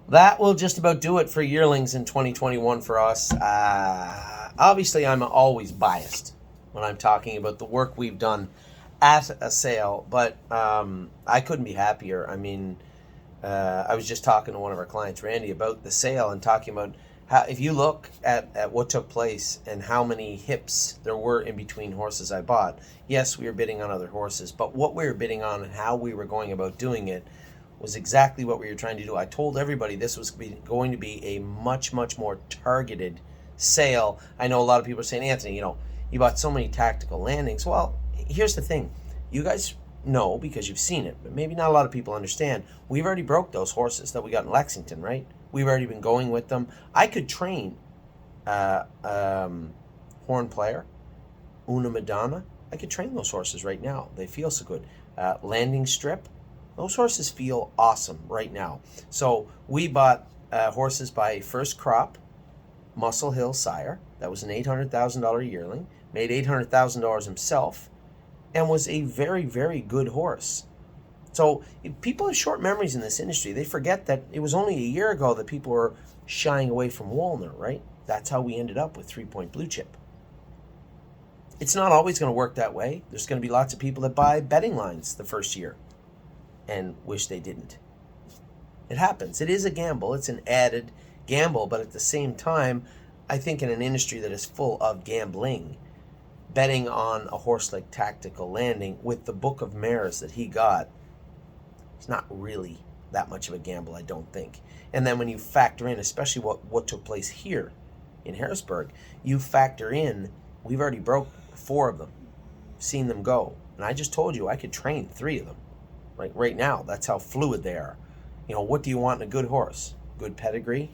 That will just about do it for yearlings in 2021 for us. Obviously, I'm always biased when I'm talking about the work we've done at a sale, but I couldn't be happier. I mean, I was just talking to one of our clients, Randy, about the sale and talking about how, if you look at what took place and how many hips there were in between horses I bought, yes, we were bidding on other horses, but what we were bidding on and how we were going about doing it was exactly what we were trying to do. I told everybody this was going to be a much, much more targeted sale. I know a lot of people are saying, Anthony, you bought so many tactical landings. Well, here's the thing. You guys know because you've seen it, but maybe not a lot of people understand. We've already broke those horses that we got in Lexington, right? We've already been going with them. I could train Horn Player, Una Madonna. I could train those horses right now. They feel so good. Landing Strip. Those horses feel awesome right now. So we bought horses by First Crop, Muscle Hill sire. That was an $800,000 yearling. Made $800,000 himself, and was a very, very good horse. So people have short memories in this industry. They forget that it was only a year ago that people were shying away from Walner, right? That's how we ended up with 3-Point Blue Chip. It's not always going to work that way. There's going to be lots of people that buy betting lines the first year and wish they didn't. It happens. It is a gamble. It's an added gamble, but at the same time, I think in an industry that is full of gambling, betting on a horse like Tactical Landing with the book of mares that he got, it's not really that much of a gamble, I don't think. And then when you factor in, especially what took place here in Harrisburg, you factor in, we've already broke 4 of them, seen them go. And I just told you I could train 3 of them. Right now, that's how fluid they are. What do you want in a good horse? Good pedigree,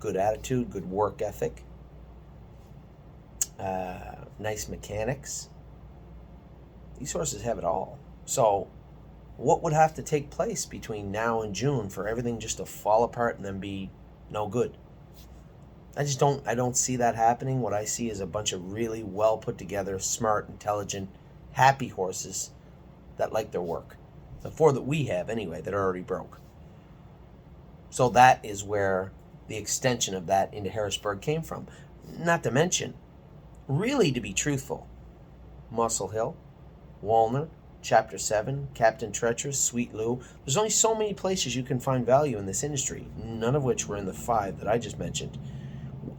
good attitude, good work ethic, nice mechanics. These horses have it all. So what would have to take place between now and June for everything just to fall apart and then be no good? I don't see that happening. What I see is a bunch of really well put together, smart, intelligent, happy horses that like their work. The 4 that we have, anyway, that are already broke. So that is where the extension of that into Harrisburg came from. Not to mention, really to be truthful, Muscle Hill, Walner, Chapter 7, Captain Treacherous, Sweet Lou. There's only so many places you can find value in this industry, none of which were in the 5 that I just mentioned.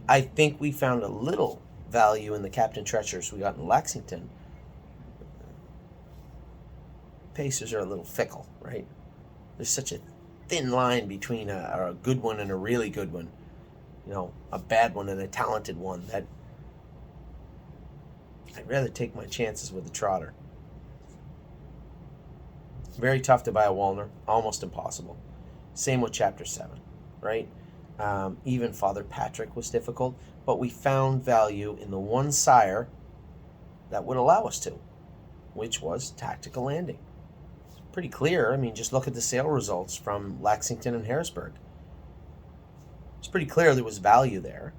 I think we found a little value in the Captain Treacherous we got in Lexington. Pacers are a little fickle, right? There's such a thin line between a good one and a really good one. A bad one and a talented one. That I'd rather take my chances with a trotter. Very tough to buy a Walner, almost impossible. Same with Chapter 7, right? Even Father Patrick was difficult, but we found value in the one sire that would allow us to, which was Tactical Landing. Pretty clear. I mean, just look at the sale results from Lexington and Harrisburg. It's pretty clear there was value there,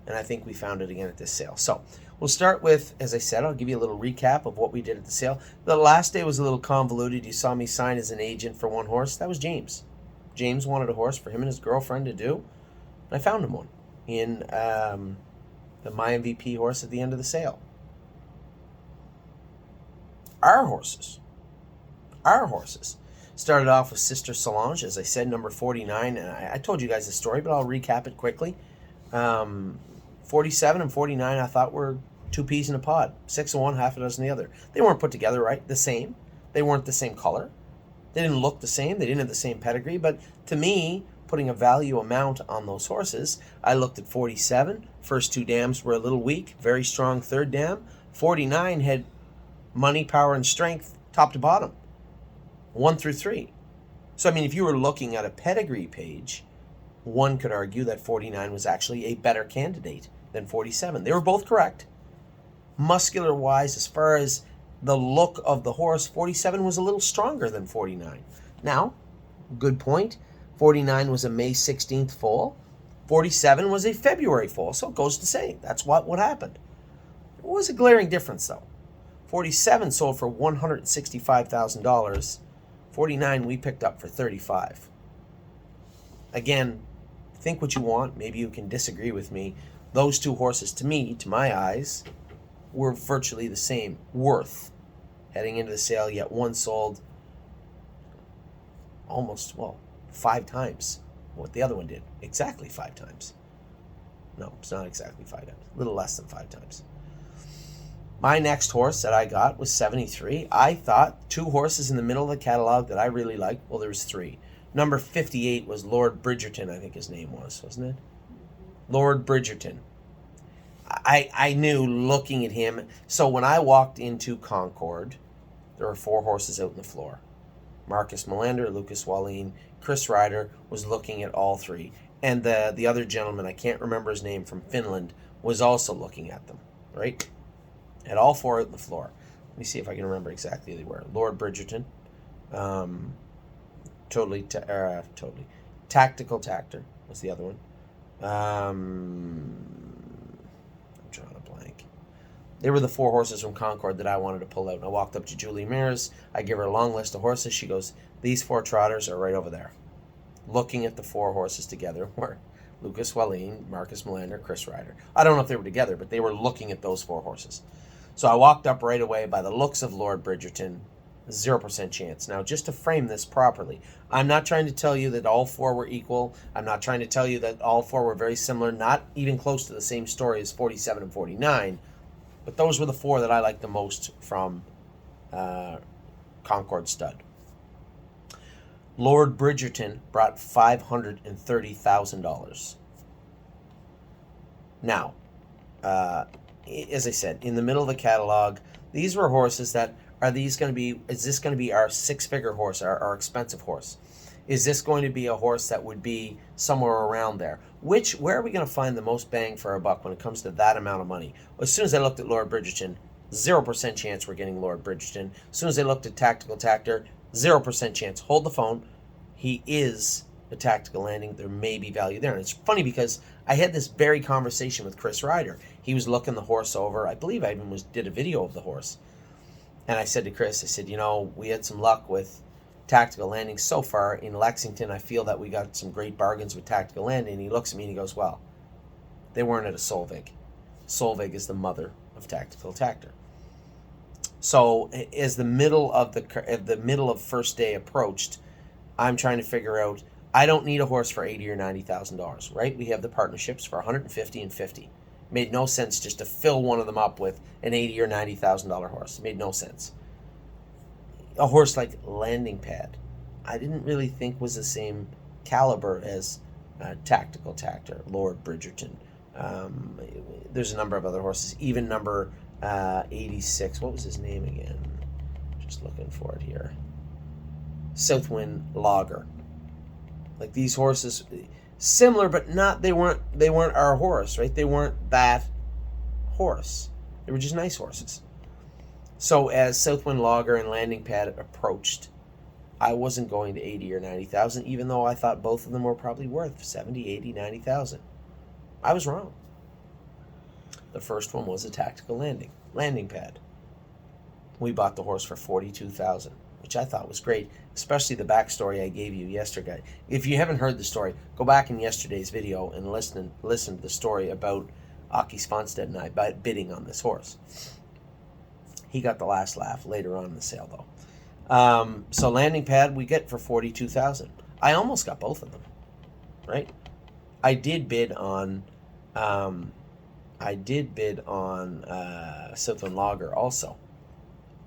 and I think we found it again at this sale. So we'll start with, as I said, I'll give you a little recap of what we did at the sale. The last day was a little convoluted. You saw me sign as an agent for one horse. That was James. James wanted a horse for him and his girlfriend to do. I found him one in the My MVP horse at the end of the sale. Our horses started off with Sister Solange, as I said, number 49. And I told you guys the story, but I'll recap it quickly. 47 and 49 I thought were 2 peas in a pod. 6 of one, half a dozen the other. They weren't put together right, the same. They weren't the same color. They didn't look the same. They didn't have the same pedigree. But to me, putting a value amount on those horses, I looked at 47. First 2 dams were a little weak. Very strong 3rd dam. 49 had money, power, and strength top to bottom. 1 through 3. So, I mean, if you were looking at a pedigree page, one could argue that 49 was actually a better candidate than 47. They were both correct. Muscular-wise, as far as the look of the horse, 47 was a little stronger than 49. Now, good point. 49 was a May 16th foal. 47 was a February foal. So it goes to say that's what happened. It was a glaring difference, though. 47 sold for $165,000. 49 we picked up for $35,000. again, think what you want. Maybe you can disagree with me. Those two horses, to me, to my eyes, were virtually the same worth heading into the sale, yet one sold almost, 5 times what the other one did. Exactly 5 times. No, it's not exactly 5 times. A little less than 5 times. My next horse that I got was 73. I thought 2 horses in the middle of the catalog that I really liked. Well, there was 3. Number 58 was Lord Bridgerton, I think his name was, wasn't it? Lord Bridgerton. I knew looking at him. So when I walked into Concord, there were 4 horses out on the floor. Marcus Melander, Lucas Wallin, Chris Ryder was looking at all 3. And the other gentleman, I can't remember his name, from Finland, was also looking at them, right? Had all 4 out on the floor. Let me see if I can remember exactly who they were. Lord Bridgerton, totally. Tactical Tactor was the other one. I'm drawing a blank. They were the 4 horses from Concord that I wanted to pull out. And I walked up to Julie Mears. I give her a long list of horses. She goes, these 4 trotters are right over there. Looking at the 4 horses together were Lucas Wallin, Marcus Melander, Chris Ryder. I don't know if they were together, but they were looking at those 4 horses. So I walked up right away. By the looks of Lord Bridgerton, 0% chance. Now, just to frame this properly, I'm not trying to tell you that all 4 were equal. I'm not trying to tell you that all 4 were very similar, not even close to the same story as 47 and 49. But those were the 4 that I liked the most from Concord Stud. Lord Bridgerton brought $530,000. Now, as I said, in the middle of the catalog, these were horses that, is this going to be our 6-figure horse, our expensive horse? Is this going to be a horse that would be somewhere around there? Where are we going to find the most bang for our buck when it comes to that amount of money? Well, as soon as I looked at Lord Bridgerton, 0% chance we're getting Lord Bridgerton. As soon as I looked at Tactical Tactor, 0% chance. Hold the phone. He is a tactical landing. There may be value there. And it's funny because I had this very conversation with Chris Ryder. He was looking the horse over. I believe I even did a video of the horse. And I said to Chris, I said, we had some luck with tactical landing so far in Lexington. I feel that we got some great bargains with tactical landing. And he looks at me and he goes, well, they weren't at a Solvig. Solvig is the mother of Tactical Tactor. So as the middle of first day approached, I'm trying to figure out, I don't need a horse for $80,000 or $90,000, right? We have the partnerships for $150,000 and $50,000. Made no sense just to fill one of them up with an $80,000 or $90,000 horse. Made no sense. A horse like Landing Pad, I didn't really think was the same caliber as Tactical Tactor, Lord Bridgerton. There's a number of other horses, even number 86. What was his name again? Just looking for it here. Southwind Lager. Like these horses, similar but not. They weren't our horse, right? They weren't that horse. They were just nice horses. So as Southwind Lager and Landing Pad approached, I wasn't going to 80 or 90,000, even though I thought both of them were probably worth 70, 80, 90,000. I was wrong. The first one was a Tactical Landing Pad. We bought the horse for 42,000, which I thought was great, especially the backstory I gave you yesterday. If you haven't heard the story, go back in yesterday's video and listen to the story about Aki Sponstead and I bidding on this horse. He got the last laugh later on in the sale, though. So Landing Pad we get for 42,000. I almost got both of them, right? I did bid on Southwind Lager also.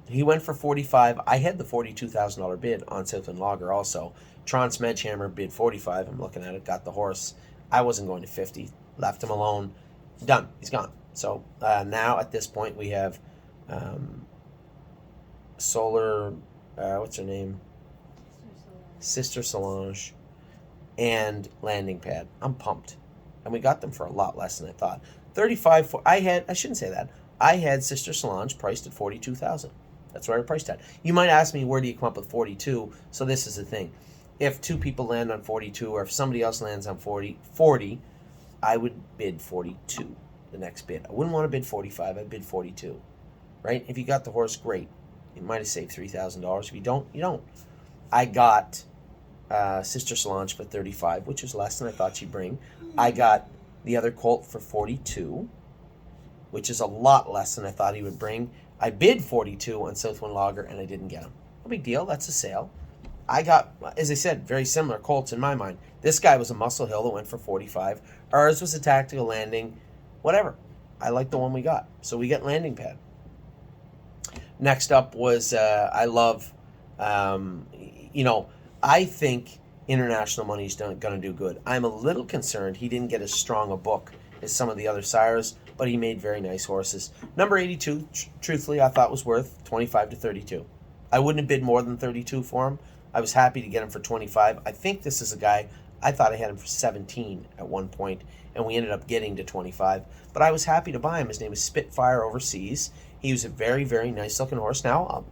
He went for 45. I had the $42,000 bid on Southwind Lager also. Tron Smedgehammer bid 45. I'm looking at it. Got the horse. I wasn't going to 50. Left him alone. Done. He's gone. So now at this point we have Solar. What's her name? Sister Solange and Landing Pad. I'm pumped. And we got them for a lot less than I thought. 35 for I shouldn't say that. I had Sister Solange priced at 42,000. That's what I priced at. You might ask me, where do you come up with 42? So this is the thing. If 2 people land on 42, or if somebody else lands on 40, I would bid 42, the next bid. I wouldn't want to bid 45, I'd bid 42. Right? If you got the horse, great. You might have saved $3,000. If you don't, you don't. I got Sister Solange for 35, which was less than I thought she'd bring. I got the other colt for 42, which is a lot less than I thought he would bring. I bid 42 on Southwind Lager, and I didn't get him. No big deal. That's a sale. I got, as I said, very similar colts in my mind. This guy was a Muscle Hill that went for 45. Ours was a Tactical Landing. Whatever. I like the one we got. So we got Landing Pad. Next up was, I love, I think International Money's going to do good. I'm a little concerned he didn't get as strong a book as some of the other sires, but he made very nice horses. Number 82, truthfully, I thought was worth 25 to 32. I wouldn't have bid more than 32 for him. I was happy to get him for 25. I think this is a guy, I thought I had him for 17 at one point, and we ended up getting to 25. But I was happy to buy him. His name is Spitfire Overseas. He was a very, very nice looking horse. Now,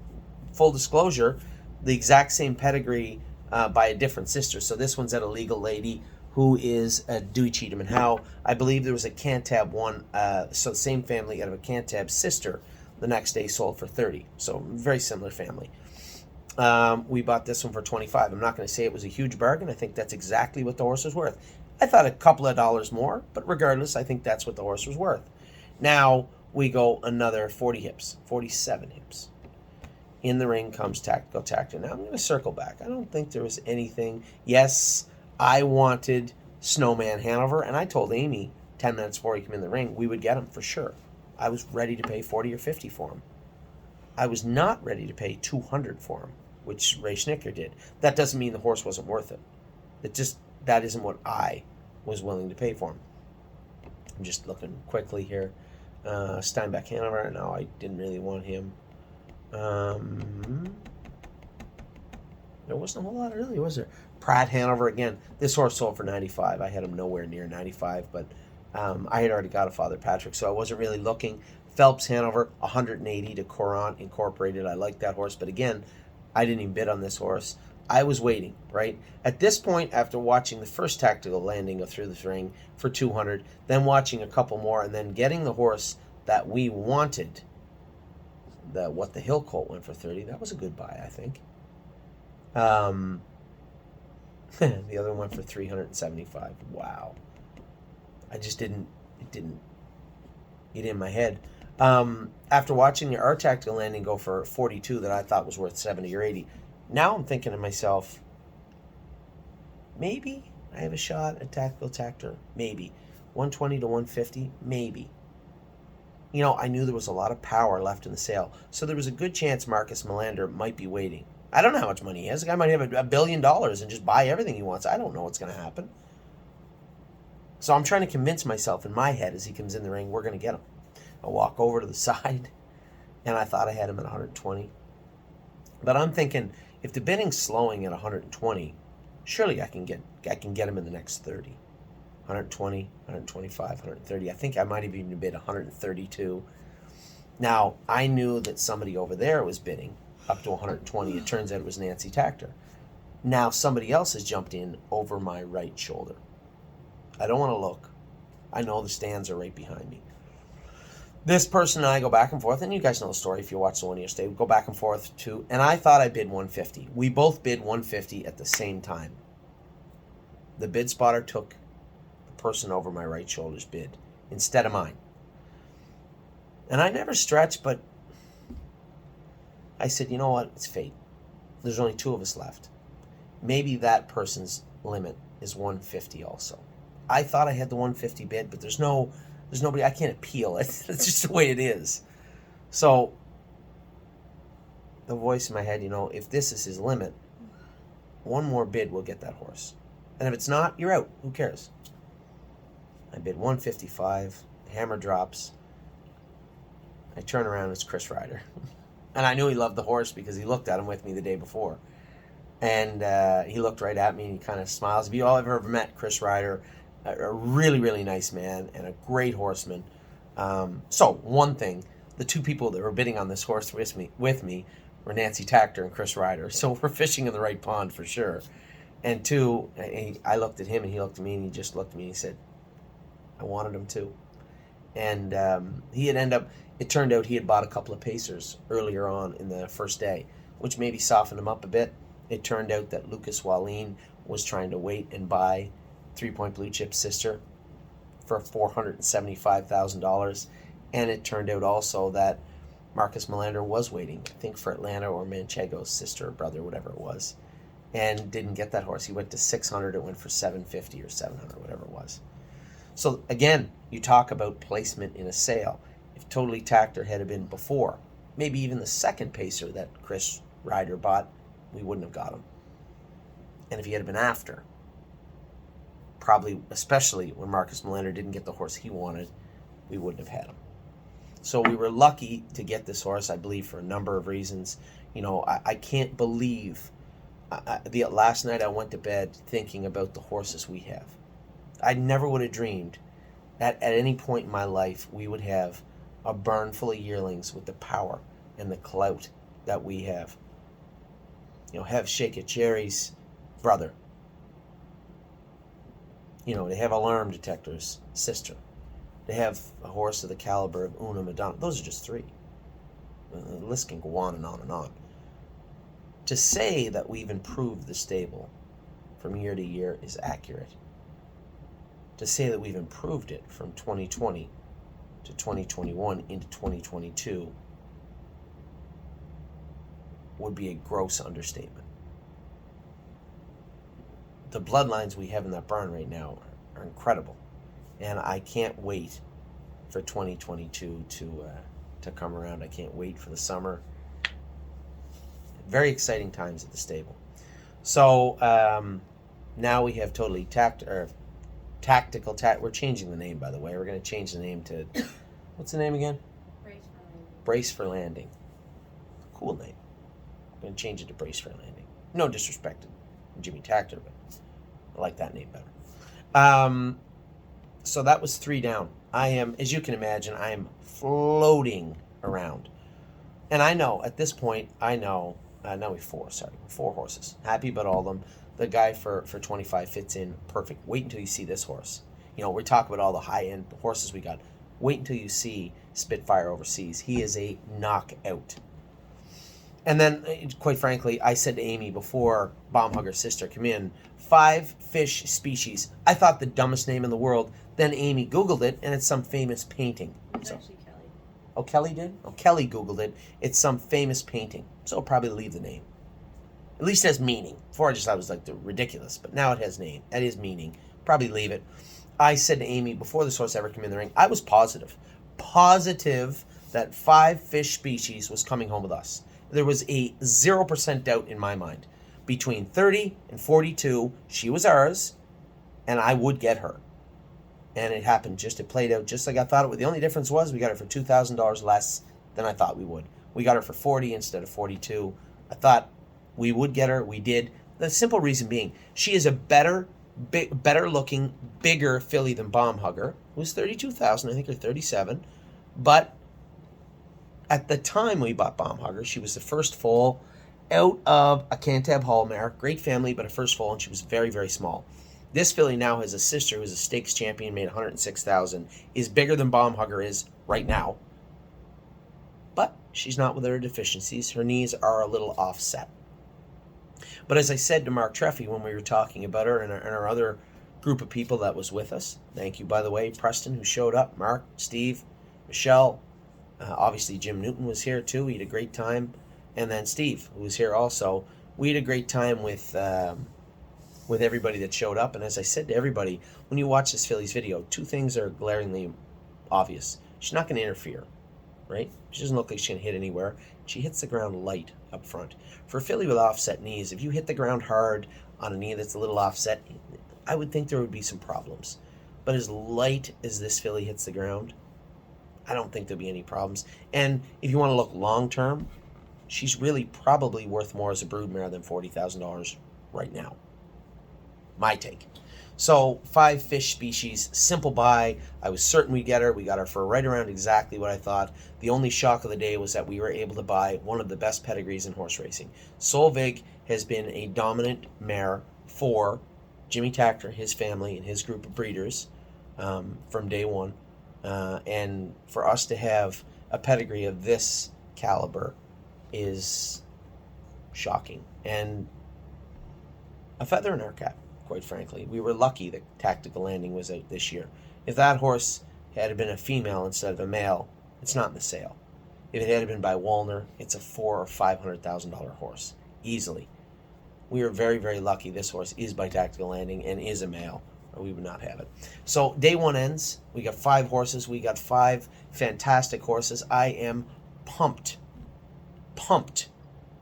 full disclosure, the exact same pedigree by a different sister. So this one's at a legal lady who is a Dewey Cheatham and Howe. I believe there was a Cantab one, so the same family out of a Cantab sister. The next day sold for 30. So very similar family. We bought this one for 25. I'm not going to say it was a huge bargain. I think that's exactly what the horse was worth. I thought a couple of dollars more, but regardless, I think that's what the horse was worth. Now we go another 40 hips, 47 hips. In the ring comes Tactical Tactor. Now I'm going to circle back. I don't think there was anything. Yes, I wanted Snowman Hanover, and I told Amy 10 minutes before he came in the ring, we would get him for sure. I was ready to pay 40 or 50 for him. I was not ready to pay 200 for him, which Ray Schnicker did. That doesn't mean the horse wasn't worth it. That isn't what I was willing to pay for him. I'm just looking quickly here. Steinbeck Hanover, no, I didn't really want him. There wasn't a whole lot really, was there? Pratt Hanover, again, this horse sold for 95. I had him nowhere near 95, but I had already got a Father Patrick, so I wasn't really looking. Phelps Hanover, 180 to Courant Incorporated. I like that horse, but again, I didn't even bid on this horse. I was waiting, right? At this point, after watching the first Tactical Landing go through the ring for 200, then watching a couple more, and then getting the horse that we wanted, what the Hill Colt went for 30, that was a good buy, I think. The other one went for 375. Wow. I just didn't, it didn't get in my head. After watching our Tactical Landing go for 42 that I thought was worth 70 or 80, now I'm thinking to myself, maybe I have a shot at Tactical Tactor. Maybe. 120 to 150, maybe. I knew there was a lot of power left in the sale, so there was a good chance Marcus Melander might be waiting. I don't know how much money he has. The guy might have $1 billion and just buy everything he wants. I don't know what's going to happen. So I'm trying to convince myself in my head as he comes in the ring, we're going to get him. I walk over to the side, and I thought I had him at 120. But I'm thinking, if the bidding's slowing at 120, surely I can get him in the next 30. 120, 125, 130. I think I might have even bid 132. Now, I knew that somebody over there was bidding up to 120. It turns out it was Nancy Tactor. Now somebody else has jumped in over my right shoulder. I don't want to look. I know the stands are right behind me. This person and I go back and forth, and you guys know the story if you watch the one yesterday. We go back and forth too, and I thought I bid 150. We both bid 150 at the same time. The bid spotter took the person over my right shoulder's bid instead of mine. And I never stretched, but I said, you know what? It's fate. There's only two of us left. Maybe that person's limit is 150 also. I thought I had the 150 bid, but there's nobody, I can't appeal it. It's just the way it is. So the voice in my head, if this is his limit, one more bid will get that horse. And if it's not, you're out. Who cares? I bid 155. The hammer drops. I turn around, it's Chris Ryder. And I knew he loved the horse because he looked at him with me the day before. And he looked right at me and he kind of smiles. If you all ever met Chris Ryder, a really, really nice man and a great horseman. So one thing, the two people that were bidding on this horse with me were Nancy Tactor and Chris Ryder. So we're fishing in the right pond for sure. And two, I looked at him and he looked at me and he just looked at me and he said, I wanted him too. And it turned out he had bought a couple of pacers earlier on in the first day, which maybe softened him up a bit. It turned out that Lucas Wallin was trying to wait and buy 3-Point Blue Chip's sister for $475,000. And it turned out also that Marcus Melander was waiting, I think, for Atlanta or Manchego's sister or brother, whatever it was, and didn't get that horse. He went to 600. It went for 750 or 700, whatever it was. So again, you talk about placement in a sale. If Totally Tacked had been before, maybe even the second pacer that Chris Ryder bought, we wouldn't have got him. And if he had been after, probably, especially when Marcus Melander didn't get the horse he wanted, we wouldn't have had him. So we were lucky to get this horse, I believe, for a number of reasons. I can't believe last night I went to bed thinking about the horses we have. I never would have dreamed that at any point in my life we would have a barn full of yearlings with the power and the clout that we have. Have Shake It Jerry's brother. They have alarm detectors, sister. They have a horse of the caliber of Una Madonna. Those are just three. The list can go on and on and on. To say that we've improved the stable from year to year is accurate. To say that we've improved it from 2020 to 2021 into 2022 would be a gross understatement. The bloodlines we have in that barn right now are incredible. And I can't wait for 2022 to come around. I can't wait for the summer. Very exciting times at the stable. So now we have Totally Tactical. We're changing the name, by the way. We're going to change the name to, what's the name again? Brace for Landing. Cool name. I'm going to change it to Brace for Landing. No disrespect to Jimmy Tactor, but I like that name better. So that was 3 down. I am, as you can imagine, I am floating around. And I know, at this point, now we have 4 horses. Happy about all of them. The guy for 25 fits in perfect. Wait until you see this horse. We talk about all the high-end horses we got. Wait until you see Spitfire Overseas. He is a knockout. And then, quite frankly, I said to Amy before Baumhugger's sister came in, 5 fish species. I thought the dumbest name in the world. Then Amy Googled it, and it's some famous painting. It's actually Kelly. Oh, Kelly did? Oh, Kelly Googled it. It's some famous painting. So I'll probably leave the name. At least it has meaning. Before I just thought it was like ridiculous, but now it has name. That is meaning. Probably leave it. I said to Amy, before this horse ever came in the ring, I was positive that 5 fish species was coming home with us. There was a 0% doubt in my mind. Between 30 and 42, she was ours, and I would get her. And it happened it played out just like I thought it would. The only difference was we got her for $2,000 less than I thought we would. We got her for 40 instead of 42. I thought we would get her. We did. The simple reason being, she is a better looking, bigger filly than Baumhugger. It was 32,000, I think, or 37. But at the time we bought Baumhugger, she was the first foal out of a Cantab Hall mare. Great family, but a first foal, and she was very, very small. This filly now has a sister who's a stakes champion, made $106,000, is bigger than Baumhugger is right now. But she's not without her deficiencies. Her knees are a little offset. But as I said to Mark Treffy when we were talking about her and our other group of people that was with us, thank you, by the way, Preston, who showed up, Mark, Steve, Michelle, obviously Jim Newton was here too. We had a great time. And then Steve, who was here also. We had a great time with everybody that showed up. And as I said to everybody, when you watch this filly's video, 2 things are glaringly obvious. She's not going to interfere, right? She doesn't look like she's going to hit anywhere. She hits the ground light up front. For a filly with offset knees, if you hit the ground hard on a knee that's a little offset, I would think there would be some problems. But as light as this filly hits the ground, I don't think there'll be any problems. And if you want to look long term, she's really probably worth more as a broodmare than $40,000 right now. My take. So 5 fish species, simple buy. I was certain we'd get her. We got her for right around exactly what I thought. The only shock of the day was that we were able to buy one of the best pedigrees in horse racing. Solveig has been a dominant mare for Jimmy Tactor, his family, and his group of breeders from day one. And for us to have a pedigree of this caliber is shocking. And a feather in our cap, quite frankly. We were lucky that Tactical Landing was out this year. If that horse had been a female instead of a male, it's not in the sale. If it had been by Walner, it's a $400,000 or $500,000 horse, easily. We are very, very lucky this horse is by Tactical Landing and is a male, or we would not have it. So day one ends. We got 5 horses. We got 5 fantastic horses. I am pumped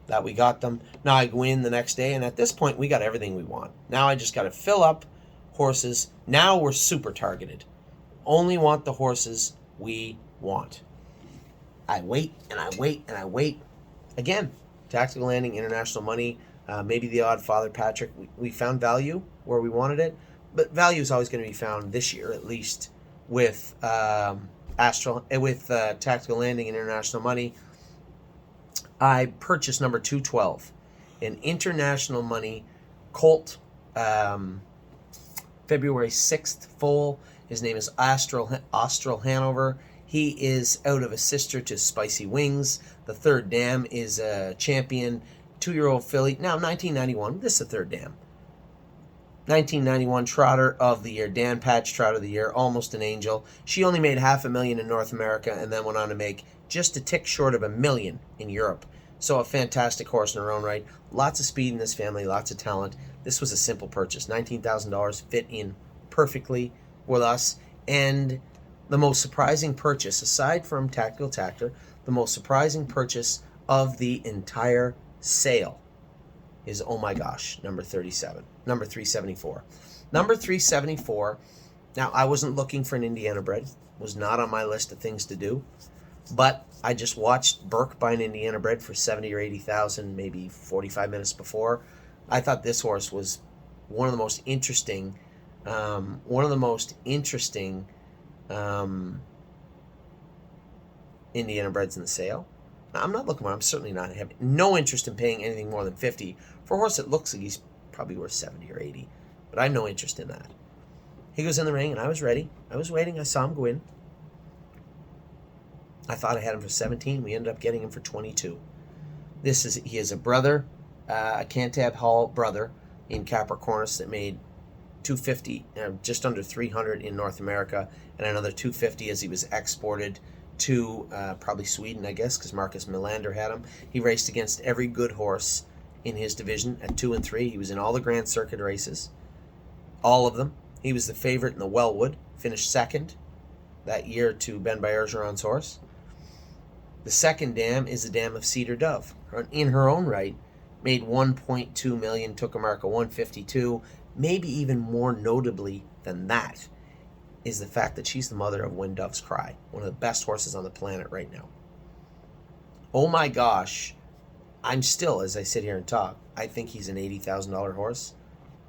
that we got them. Now I go in the next day, and at this point, we got everything we want. Now I just got to fill up horses. Now we're super targeted. Only want the horses we want. I wait, and I wait, and I wait. Again, Tactical Landing, International Money, maybe the odd Father Patrick. We found value where we wanted it, but value is always going to be found this year, at least, with Tactical Landing and International Money. I purchased number 212, an International Money colt, February 6th foal. His name is Austral Hanover. He is out of a sister to Spicy Wings. The third dam is a champion 2-year-old filly. Now, 1991. This is the third dam. 1991 Trotter of the Year. Dan Patch Trotter of the Year. Almost an angel. She only made $500,000 in North America and then went on to make just a tick short of $1 million in Europe. So a fantastic horse in her own right. Lots of speed in this family. Lots of talent. This was a simple purchase. $19,000 fit in perfectly with us. And the most surprising purchase, aside from Tactical Tactor, the most surprising purchase of the entire sale is, oh my gosh, number 374. Number 374, now I wasn't looking for an Indiana bred, was not on my list of things to do, but I just watched Burke buy an Indiana bred for 70 or 80,000 maybe 45 minutes before. I thought this horse was one of the most interesting Indiana breds in the sale. Now, I'm not looking for, I'm certainly not having no interest in paying anything more than 50 for a horse that looks like he's probably worth 70 or 80, but I have no interest in that. He goes in the ring, and I was ready. I was waiting. I saw him go in. I thought I had him for 17. We ended up getting him for 22. He is a brother, a Cantab Hall brother in Capricornus that made 250, just under 300 in North America, and another 250 as he was exported to probably Sweden, I guess, because Marcus Melander had him. He raced against every good horse in his division at 2 and 3. He was in all the Grand Circuit races, all of them. He was the favorite in the Wellwood, finished second that year to Ben Bergeron's horse. The second dam is the dam of Cedar Dove. In her own right, made $1.2 million, took a mark of 152. Maybe even more notably than that is the fact that she's the mother of When Doves Cry, one of the best horses on the planet right now. Oh my gosh, I'm still, as I sit here and talk, I think he's an $80,000 horse.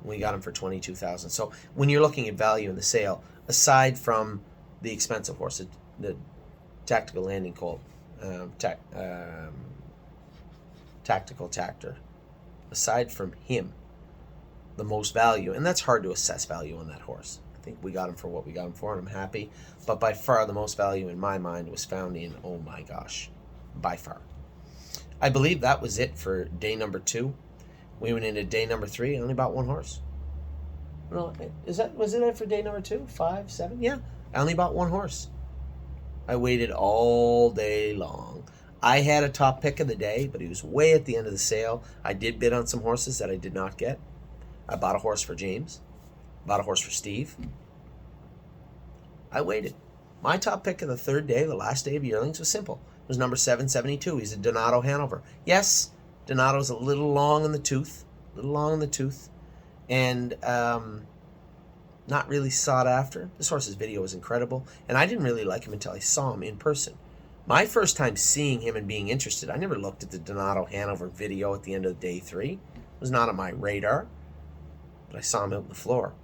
We got him for $22,000. So when you're looking at value in the sale, aside from the expensive horse, the Tactical Landing colt, Tactical Tactor, aside from him, the most value, and that's hard to assess value on that horse. I think we got him for what we got him for, and I'm happy. But by far, the most value in my mind was found in, oh my gosh, by far. I believe that was it for day number 2. We went into day number 3 and only bought one horse. No, was it for day number 2? 5, 7? Yeah, I only bought one horse. I waited all day long. I had a top pick of the day, but he was way at the end of the sale. I did bid on some horses that I did not get. I bought a horse for James. Bought a horse for Steve. I waited. My top pick of the third day, the last day of yearlings, was simple. It was number 772. He's a Donato Hanover. Yes, Donato's a little long in the tooth. And not really sought after. This horse's video was incredible. And I didn't really like him until I saw him in person. My first time seeing him and being interested, I never looked at the Donato Hanover video at the end of day 3. It was not on my radar. But I saw him out in the floor.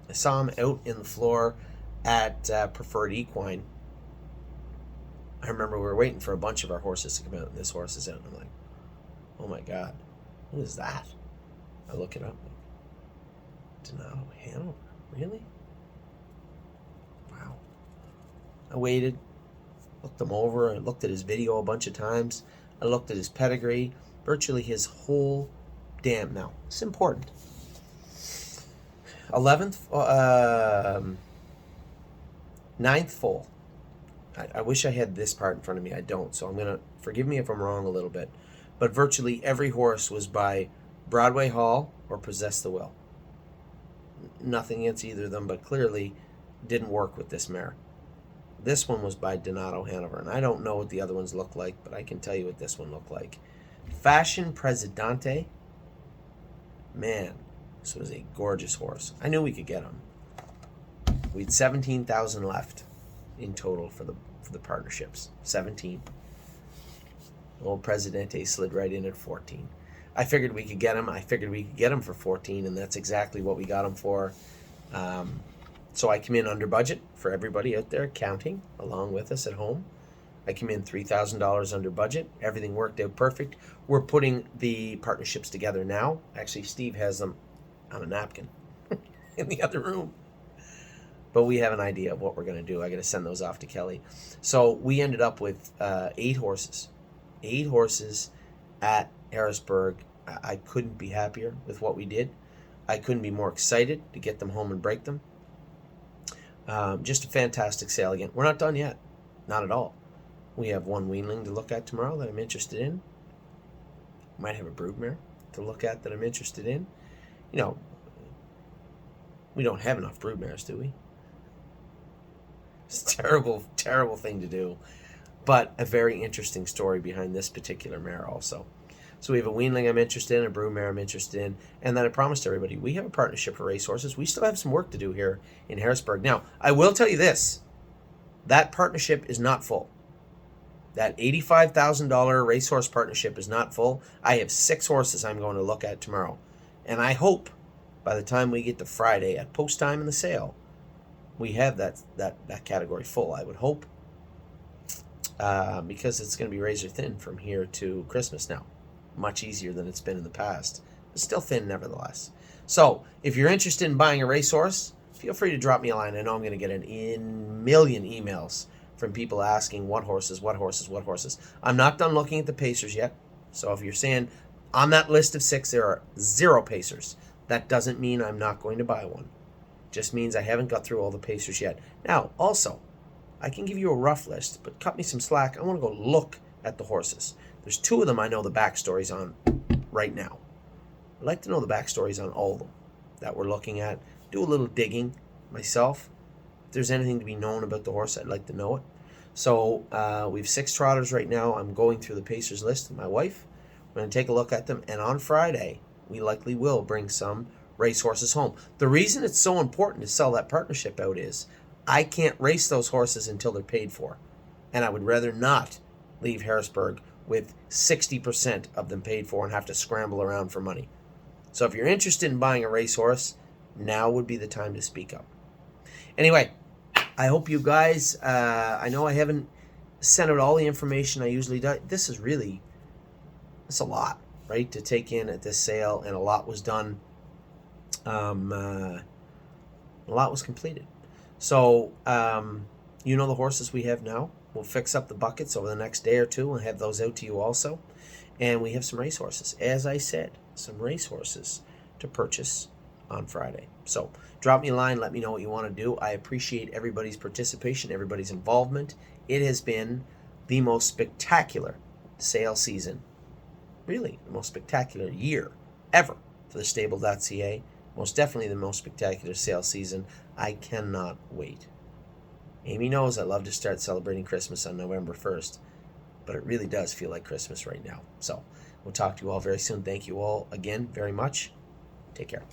I saw him out in the floor at Preferred Equine. I remember we were waiting for a bunch of our horses to come out, and this horse is out, and I'm like, oh my God, what is that? I look it up. Donato Hanover, really? Wow. I waited, looked him over, I looked at his video a bunch of times, I looked at his pedigree, virtually his whole now, it's important. 11th, ninth full. I wish I had this part in front of me. I don't, so I'm gonna forgive me if I'm wrong a little bit. But virtually every horse was by Broadway Hall or Possess the Will. Nothing against either of them, but clearly didn't work with this mare. This one was by Donato Hanover, and I don't know what the other ones look like, but I can tell you what this one looked like. Fashion Presidente. Man, this was a gorgeous horse. I knew we could get him. We had 17,000 left in total for the partnerships. 17. Old Presidente slid right in at 14. I figured we could get him. I figured we could get him for 14, and that's exactly what we got him for. So I come in under budget for everybody out there counting along with us at home. I came in $3,000 under budget. Everything worked out perfect. We're putting the partnerships together now. Actually, Steve has them on a napkin in the other room. But we have an idea of what we're going to do. I got to send those off to Kelly. So we ended up with 8 horses. 8 horses at Harrisburg. I couldn't be happier with what we did. I couldn't be more excited to get them home and break them. Just a fantastic sale again. We're not done yet. Not at all. We have one weanling to look at tomorrow that I'm interested in. Might have a broodmare to look at that I'm interested in. You know, we don't have enough broodmares, do we? It's a terrible, terrible thing to do. But a very interesting story behind this particular mare also. So we have a weanling I'm interested in, a broodmare I'm interested in, and then I promised everybody we have a partnership for racehorses. We still have some work to do here in Harrisburg. Now, I will tell you this. That partnership is not full. That $85,000 racehorse partnership is not full. I have 6 horses I'm going to look at tomorrow. And I hope by the time we get to Friday at post time in the sale, we have that category full, I would hope. Because it's going to be razor thin from here to Christmas now. Much easier than it's been in the past. But still thin nevertheless. So, if you're interested in buying a racehorse, feel free to drop me a line. I know I'm going to get a million emails from people asking what horses. I'm not done looking at the Pacers yet. So if you're saying on that list of 6 there are 0 Pacers, that doesn't mean I'm not going to buy one. Just means I haven't got through all the Pacers yet. Now, also, I can give you a rough list, but cut me some slack. I want to go look at the horses. There's 2 of them I know the backstories on right now. I'd like to know the backstories on all of them that we're looking at. Do a little digging myself. If there's anything to be known about the horse, I'd like to know it. So we have 6 trotters right now. I'm going through the Pacers list with my wife. We're going to take a look at them. And on Friday, we likely will bring some racehorses home. The reason it's so important to sell that partnership out is I can't race those horses until they're paid for. And I would rather not leave Harrisburg with 60% of them paid for and have to scramble around for money. So if you're interested in buying a racehorse, now would be the time to speak up. Anyway, I hope you guys, I know I haven't sent out all the information I usually do. This is really, it's a lot, right, to take in at this sale, and a lot was done. A lot was completed. So, you know the horses we have now. We'll fix up the buckets over the next day or 2 and have those out to you also. And we have some racehorses. As I said, some racehorses to purchase on Friday. So drop me a line. Let me know what you want to do. I appreciate everybody's participation, everybody's involvement. It has been the most spectacular sale season. Really, the most spectacular year ever for the stable.ca. Most definitely the most spectacular sale season. I cannot wait. Amy knows I love to start celebrating Christmas on November 1st, but it really does feel like Christmas right now. So we'll talk to you all very soon. Thank you all again very much. Take care.